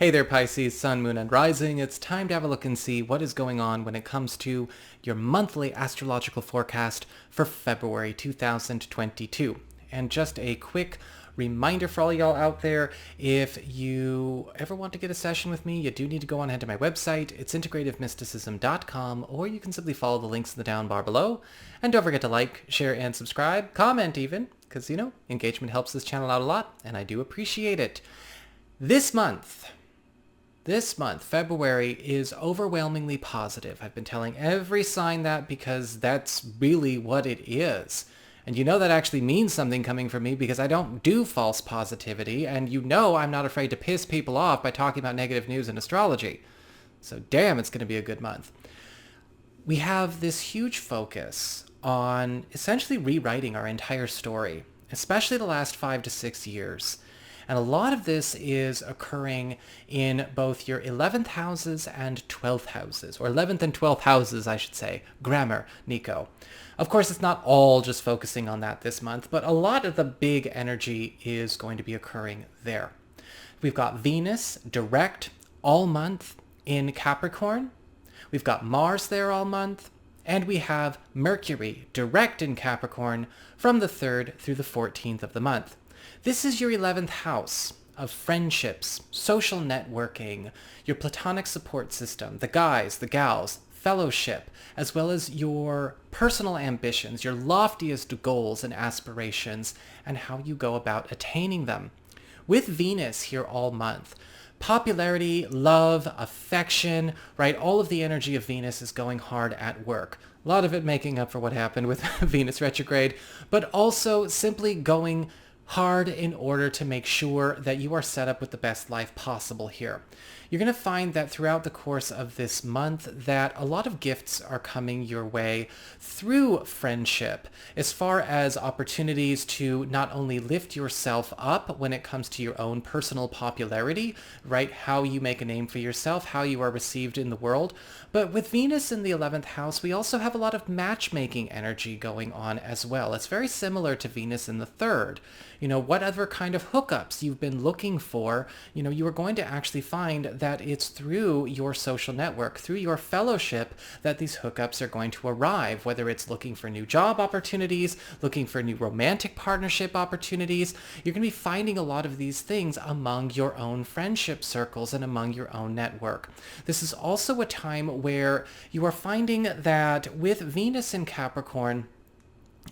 Hey there, Pisces, Sun, Moon, and Rising. It's time to have a look and see what is going on when it comes to your monthly astrological forecast for February 2022. And just a quick reminder for all y'all out there, if you ever want to get a session with me, you do need to go on ahead to my website. It's integrativemysticism.com, or you can simply follow the links in the down bar below. And don't forget to like, share, and subscribe. Comment even, because, engagement helps this channel out a lot, and I do appreciate it. This month, February, is overwhelmingly positive. I've been telling every sign that because that's really what it is. And that actually means something coming from me because I don't do false positivity, and I'm not afraid to piss people off by talking about negative news in astrology. So damn, it's going to be a good month. We have this huge focus on essentially rewriting our entire story, especially the last 5 to 6 years. And a lot of this is occurring in both your 11th houses and 12th houses, or 11th and 12th houses, I should say. Grammar, Nico. Of course, it's not all just focusing on that this month, but a lot of the big energy is going to be occurring there. We've got Venus direct all month in Capricorn. We've got Mars there all month. And we have Mercury direct in Capricorn from the 3rd through the 14th of the month. This is your 11th house of friendships, social networking, your platonic support system, the guys, the gals, fellowship, as well as your personal ambitions, your loftiest goals and aspirations, and how you go about attaining them. With Venus here all month, popularity, love, affection, right? All of the energy of Venus is going hard at work. A lot of it making up for what happened with Venus retrograde, but also simply going hard in order to make sure that you are set up with the best life possible here. You're going to find that throughout the course of this month that a lot of gifts are coming your way through friendship, as far as opportunities to not only lift yourself up when it comes to your own personal popularity, right? How you make a name for yourself, how you are received in the world. But with Venus in the 11th house, we also have a lot of matchmaking energy going on as well. It's very similar to Venus in the 3rd. What other kind of hookups you've been looking for, you are going to actually find that it's through your social network, through your fellowship, that these hookups are going to arrive, whether it's looking for new job opportunities, looking for new romantic partnership opportunities. You're going to be finding a lot of these things among your own friendship circles and among your own network. This is also a time where you are finding that with Venus in Capricorn,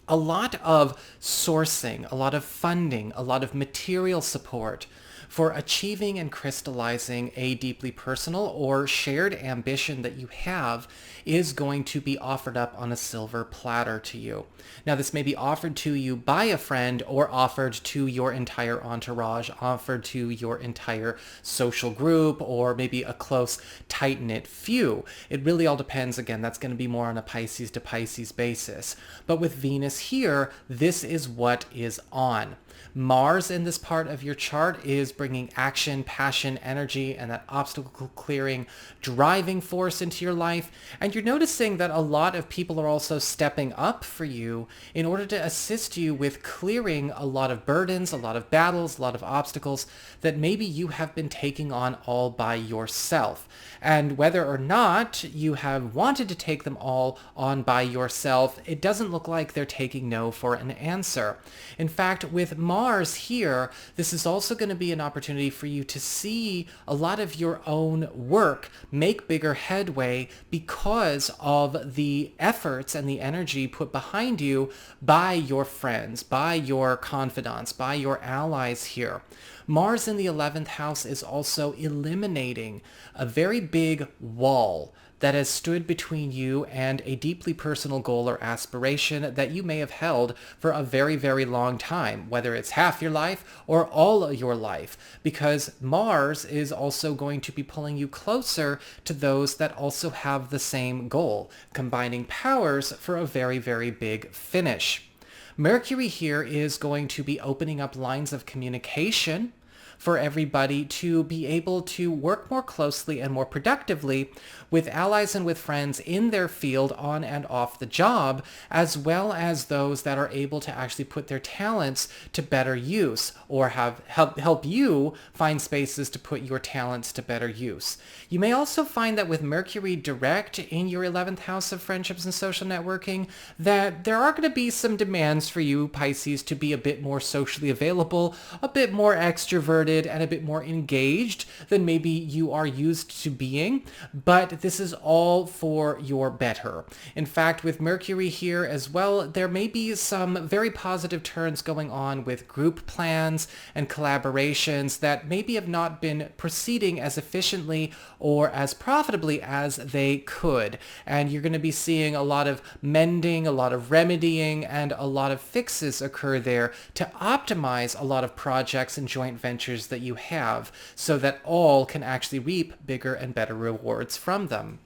a lot of sourcing, a lot of funding, a lot of material support for achieving and crystallizing a deeply personal or shared ambition that you have is going to be offered up on a silver platter to you. Now, this may be offered to you by a friend or offered to your entire entourage, offered to your entire social group, or maybe a close, tight-knit few. It really all depends. Again, that's going to be more on a Pisces to Pisces basis. But with Venus here, this is what is on. Mars in this part of your chart is bringing action, passion, energy, and that obstacle clearing, driving force into your life. And you're noticing that a lot of people are also stepping up for you in order to assist you with clearing a lot of burdens, a lot of battles, a lot of obstacles that maybe you have been taking on all by yourself. And whether or not you have wanted to take them all on by yourself, it doesn't look like they're taking no for an answer. In fact, with Mars here, this is also going to be an opportunity for you to see a lot of your own work make bigger headway because of the efforts and the energy put behind you by your friends, by your confidants, by your allies here. Mars in the 11th house is also eliminating a very big wall that has stood between you and a deeply personal goal or aspiration that you may have held for a very, very long time, whether it's half your life or all of your life, because Mars is also going to be pulling you closer to those that also have the same goal, combining powers for a very, very big finish. Mercury here is going to be opening up lines of communication for everybody to be able to work more closely and more productively with allies and with friends in their field on and off the job, as well as those that are able to actually put their talents to better use or help you find spaces to put your talents to better use. You may also find that with Mercury direct in your 11th house of friendships and social networking, that there are going to be some demands for you, Pisces, to be a bit more socially available, a bit more extroverted, and a bit more engaged than maybe you are used to being. But this is all for your better. In fact, with Mercury here as well, there may be some very positive turns going on with group plans and collaborations that maybe have not been proceeding as efficiently or as profitably as they could. And you're going to be seeing a lot of mending, a lot of remedying, and a lot of fixes occur there to optimize a lot of projects and joint ventures that you have so that all can actually reap bigger and better rewards from them.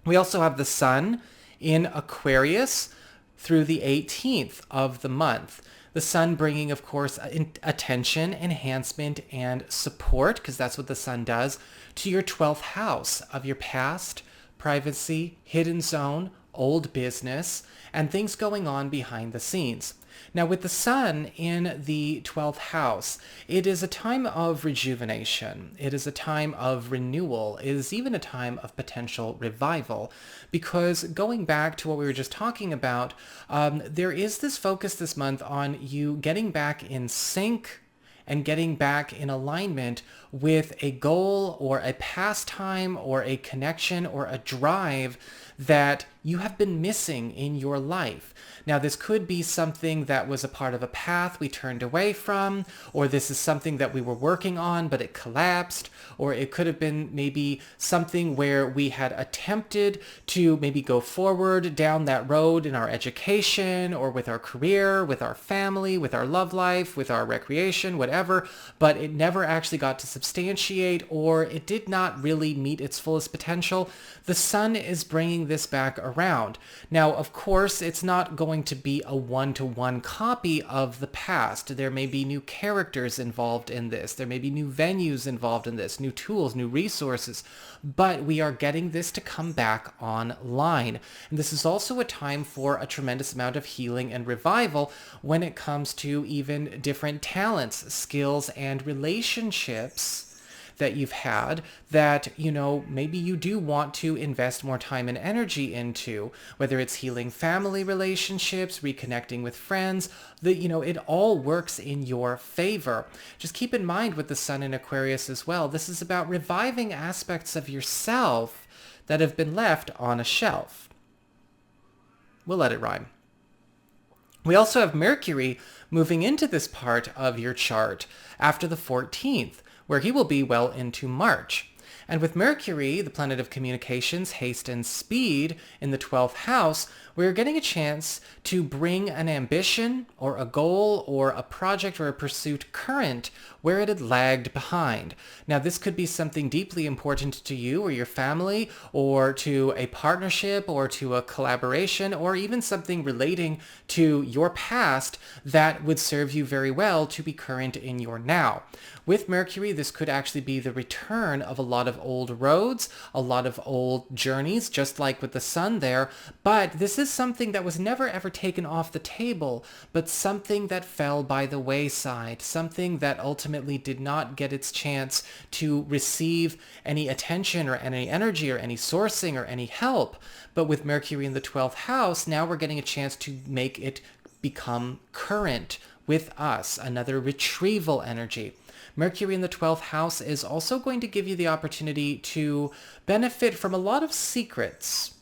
We also have the Sun in Aquarius through the 18th of the month. The Sun bringing, of course, attention, enhancement, and support, because that's what the Sun does, to your 12th house of your past, privacy, hidden zone, old business, and things going on behind the scenes. Now, with the Sun in the 12th house, it is a time of rejuvenation. It is a time of renewal. It is even a time of potential revival, because going back to what we were just talking about, there is this focus this month on you getting back in sync and getting back in alignment with a goal or a pastime or a connection or a drive that you have been missing in your life. Now, this could be something that was a part of a path we turned away from, or this is something that we were working on but it collapsed, or it could have been maybe something where we had attempted to maybe go forward down that road in our education or with our career, with our family, with our love life, with our recreation, whatever, but it never actually got to substantiate, or it did not really meet its fullest potential. The Sun is bringing this back around. Now, of course, it's not going to be a one-to-one copy of the past. There may be new characters involved in this. There may be new venues involved in this, new tools, new resources, but we are getting this to come back online. And this is also a time for a tremendous amount of healing and revival when it comes to even different talents, skills, and relationships that you've had that, maybe you do want to invest more time and energy into, whether it's healing family relationships, reconnecting with friends, it all works in your favor. Just keep in mind with the Sun in Aquarius as well, this is about reviving aspects of yourself that have been left on a shelf. We'll let it rhyme. We also have Mercury moving into this part of your chart after the 14th, where he will be well into March. And with Mercury, the planet of communications, haste, and speed in the 12th house, we're getting a chance to bring an ambition or a goal or a project or a pursuit current where it had lagged behind. Now, this could be something deeply important to you or your family, or to a partnership, or to a collaboration, or even something relating to your past that would serve you very well to be current in your now. With Mercury, this could actually be the return of a lot of old roads, a lot of old journeys, just like with the Sun there, but this is something that was never ever taken off the table, but something that fell by the wayside, something that ultimately did not get its chance to receive any attention or any energy or any sourcing or any help. But with Mercury in the 12th house, now we're getting a chance to make it become current with us, another retrieval energy. Mercury in the 12th house is also going to give you the opportunity to benefit from a lot of secrets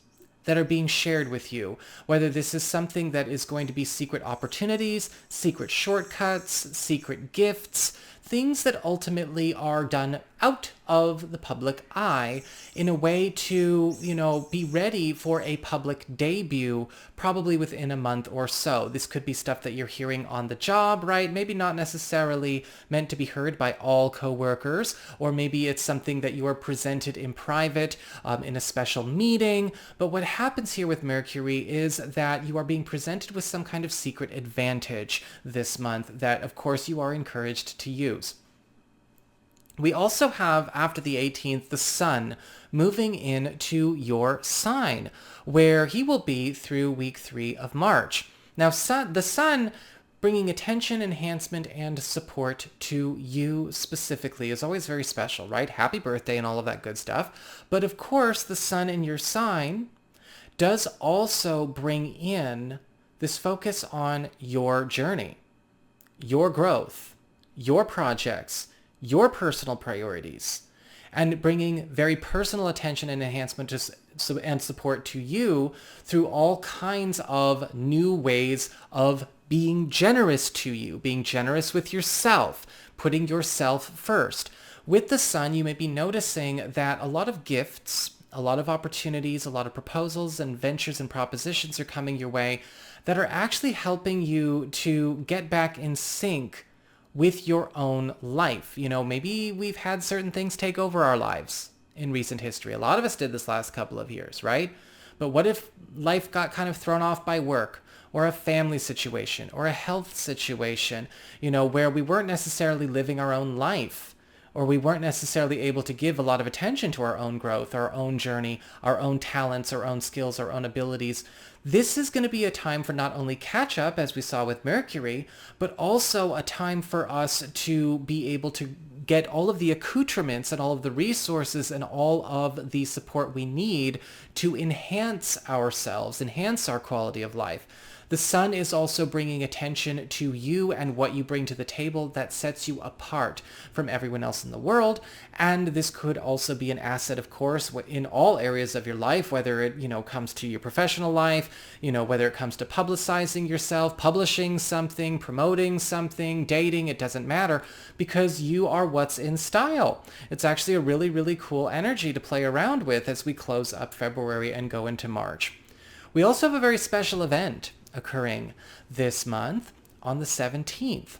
that are being shared with you, whether this is something that is going to be secret opportunities, secret shortcuts, secret gifts, things that ultimately are done out of the public eye in a way to, be ready for a public debut probably within a month or so. This could be stuff that you're hearing on the job, right? Maybe not necessarily meant to be heard by all coworkers, or maybe it's something that you are presented in private in a special meeting. But what happens here with Mercury is that you are being presented with some kind of secret advantage this month that, of course, you are encouraged to use. We also have, after the 18th, the sun moving into your sign, where he will be through week 3 of March. Now, the sun bringing attention, enhancement, and support to you specifically is always very special, right? Happy birthday and all of that good stuff. But of course, the sun in your sign does also bring in this focus on your journey, your growth, your projects, your personal priorities, and bringing very personal attention and enhancement and support to you through all kinds of new ways of being generous to you, being generous with yourself, putting yourself first. With the sun, you may be noticing that a lot of gifts, a lot of opportunities, a lot of proposals and ventures and propositions are coming your way that are actually helping you to get back in sync with your own life. You know, maybe we've had certain things take over our lives in recent history. A lot of us did this last couple of years, right? But what if life got kind of thrown off by work or a family situation or a health situation, you know, where we weren't necessarily living our own life, or we weren't necessarily able to give a lot of attention to our own growth, our own journey, our own talents, our own skills, our own abilities. This is going to be a time for not only catch up, as we saw with Mercury, but also a time for us to be able to get all of the accoutrements and all of the resources and all of the support we need to enhance ourselves, enhance our quality of life. The sun is also bringing attention to you and what you bring to the table that sets you apart from everyone else in the world. And this could also be an asset, of course, in all areas of your life, whether it, comes to your professional life, whether it comes to publicizing yourself, publishing something, promoting something, dating, it doesn't matter, because you are what's in style. It's actually a really, really cool energy to play around with as we close up February and go into March. We also have a very special event occurring this month on the 17th.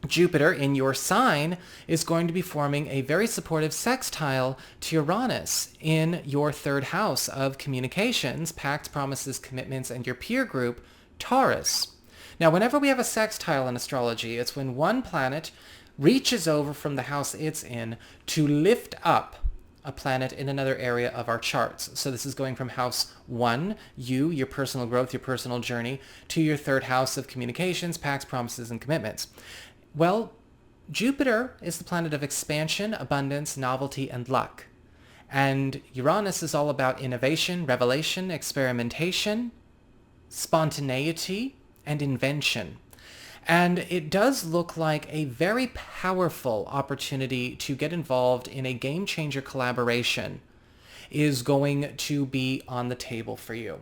Jupiter in your sign is going to be forming a very supportive sextile to Uranus in your third house of communications, pacts, promises, commitments, and your peer group, Taurus. Now, whenever we have a sextile in astrology, it's when one planet reaches over from the house it's in to lift up a planet in another area of our charts. So this is going from house 1, your personal growth, your personal journey, to your third house of communications, pacts, promises, and commitments. Well, Jupiter is the planet of expansion, abundance, novelty, and luck. And Uranus is all about innovation, revelation, experimentation, spontaneity, and invention. And it does look like a very powerful opportunity to get involved in a game changer collaboration is going to be on the table for you.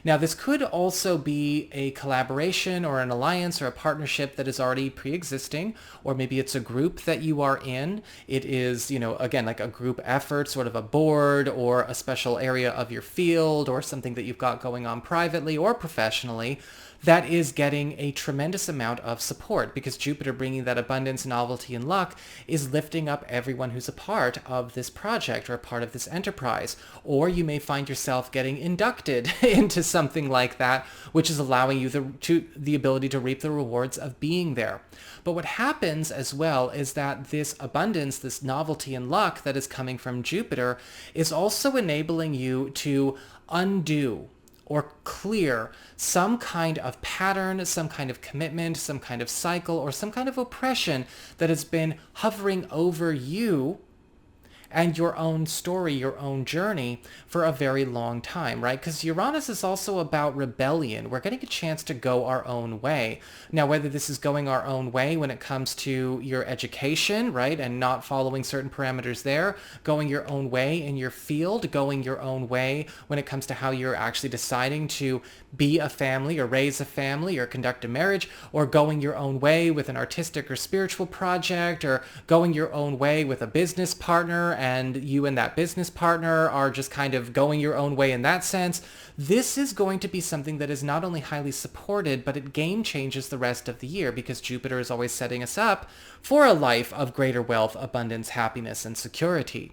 Now, this could also be a collaboration or an alliance or a partnership that is already pre-existing, or maybe it's a group that you are in. It is, again, like a group effort, sort of a board or a special area of your field or something that you've got going on privately or professionally that is getting a tremendous amount of support, because Jupiter, bringing that abundance, novelty, and luck, is lifting up everyone who's a part of this project or a part of this enterprise. Or you may find yourself getting inducted into something like that, which is allowing you the ability to reap the rewards of being there. But what happens as well is that this abundance, this novelty and luck that is coming from Jupiter is also enabling you to undo or clear some kind of pattern, some kind of commitment, some kind of cycle, or some kind of oppression that has been hovering over you and your own story, your own journey for a very long time, right? Because Uranus is also about rebellion. We're getting a chance to go our own way. Now, whether this is going our own way when it comes to your education, right, and not following certain parameters there, going your own way in your field, going your own way when it comes to how you're actually deciding to be a family or raise a family or conduct a marriage, or going your own way with an artistic or spiritual project, or going your own way with a business partner and you and that business partner are just kind of going your own way in that sense. This is going to be something that is not only highly supported, but it game changes the rest of the year, because Jupiter is always setting us up for a life of greater wealth, abundance, happiness, and security.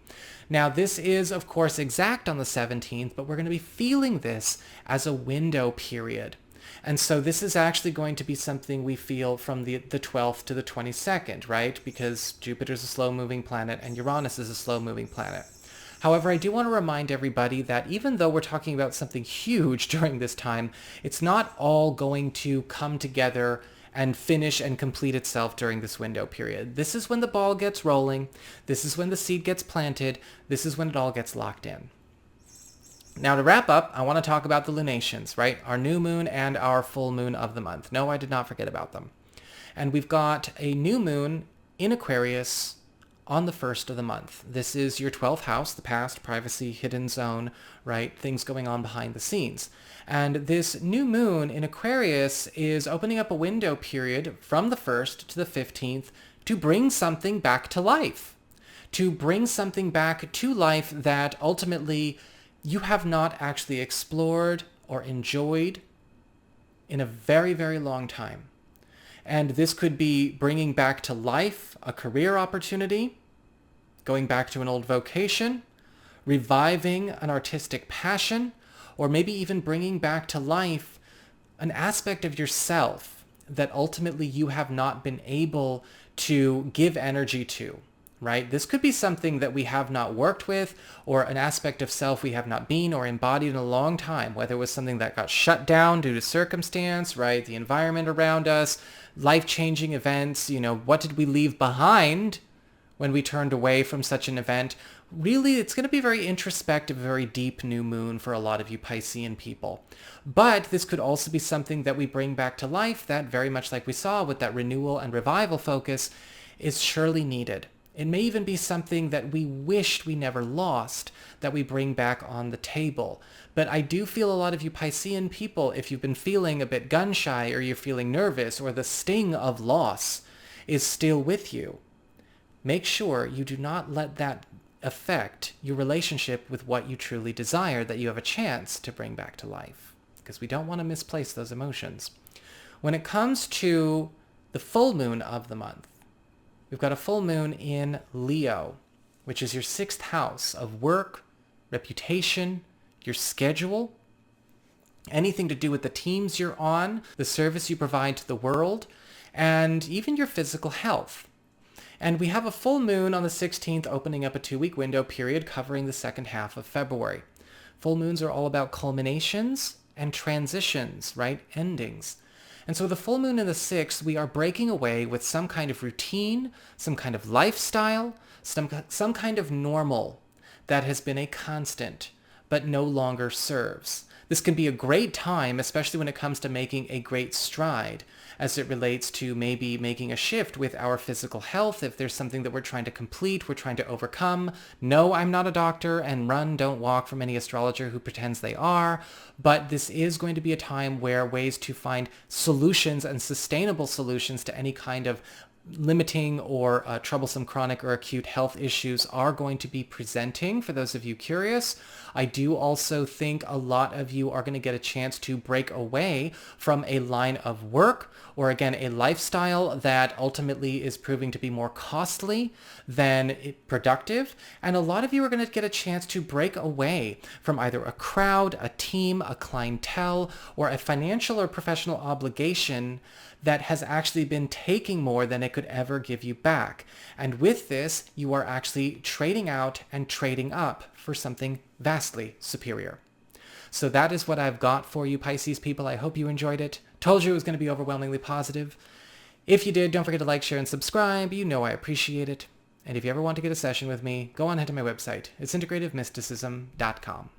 Now, this is, of course, exact on the 17th, but we're going to be feeling this as a window period. And so this is actually going to be something we feel from the 12th to the 22nd, right? Because Jupiter's a slow-moving planet and Uranus is a slow-moving planet. However, I do want to remind everybody that even though we're talking about something huge during this time, it's not all going to come together and finish and complete itself during this window period. This is when the ball gets rolling. This is when the seed gets planted. This is when it all gets locked in. Now to wrap up, I want to talk about the lunations, right? Our new moon and our full moon of the month. No, I did not forget about them. And we've got a new moon in Aquarius on the 1st of the month. This is your 12th house, the past, privacy, hidden zone, right? Things going on behind the scenes. And this new moon in Aquarius is opening up a window period from the 1st to the 15th to bring something back to life. To bring something back to life that ultimately you have not actually explored or enjoyed in a very, very long time. And this could be bringing back to life a career opportunity, going back to an old vocation, reviving an artistic passion, or maybe even bringing back to life an aspect of yourself that ultimately you have not been able to give energy to, right? This could be something that we have not worked with, or an aspect of self we have not been or embodied in a long time, whether it was something that got shut down due to circumstance, right? The environment around us, life-changing events, what did we leave behind when we turned away from such an event? Really, it's going to be a very introspective, very deep new moon for a lot of you Piscean people. But this could also be something that we bring back to life that, very much like we saw with that renewal and revival focus, is surely needed. It may even be something that we wished we never lost that we bring back on the table. But I do feel a lot of you Piscean people, if you've been feeling a bit gun-shy or you're feeling nervous or the sting of loss is still with you, make sure you do not let that affect your relationship with what you truly desire that you have a chance to bring back to life, because we don't want to misplace those emotions. When it comes to the full moon of the month, we've got a full moon in Leo, which is your 6th house of work, reputation, your schedule, anything to do with the teams you're on, the service you provide to the world, and even your physical health. And we have a full moon on the 16th opening up a 2-week window period covering the second half of February. Full moons are all about culminations and transitions, right? Endings. And so the full moon in the 6th, we are breaking away with some kind of routine, some kind of lifestyle, some kind of normal that has been a constant but no longer serves. This can be a great time, especially when it comes to making a great stride as it relates to maybe making a shift with our physical health. If there's something that we're trying to complete, we're trying to overcome. No, I'm not a doctor, and run, don't walk from any astrologer who pretends they are. But this is going to be a time where ways to find solutions and sustainable solutions to any kind of limiting or troublesome chronic or acute health issues are going to be presenting for those of you curious. I do also think a lot of you are going to get a chance to break away from a line of work or, again, a lifestyle that ultimately is proving to be more costly than productive. And a lot of you are going to get a chance to break away from either a crowd, a team, a clientele, or a financial or professional obligation that has actually been taking more than it could ever give you back. And with this, you are actually trading out and trading up for something vastly superior. So that is what I've got for you, Pisces people. I hope you enjoyed it. Told you it was going to be overwhelmingly positive. If you did, don't forget to like, share, and subscribe. You know I appreciate it. And if you ever want to get a session with me, go on ahead to my website. It's integrativemysticism.com.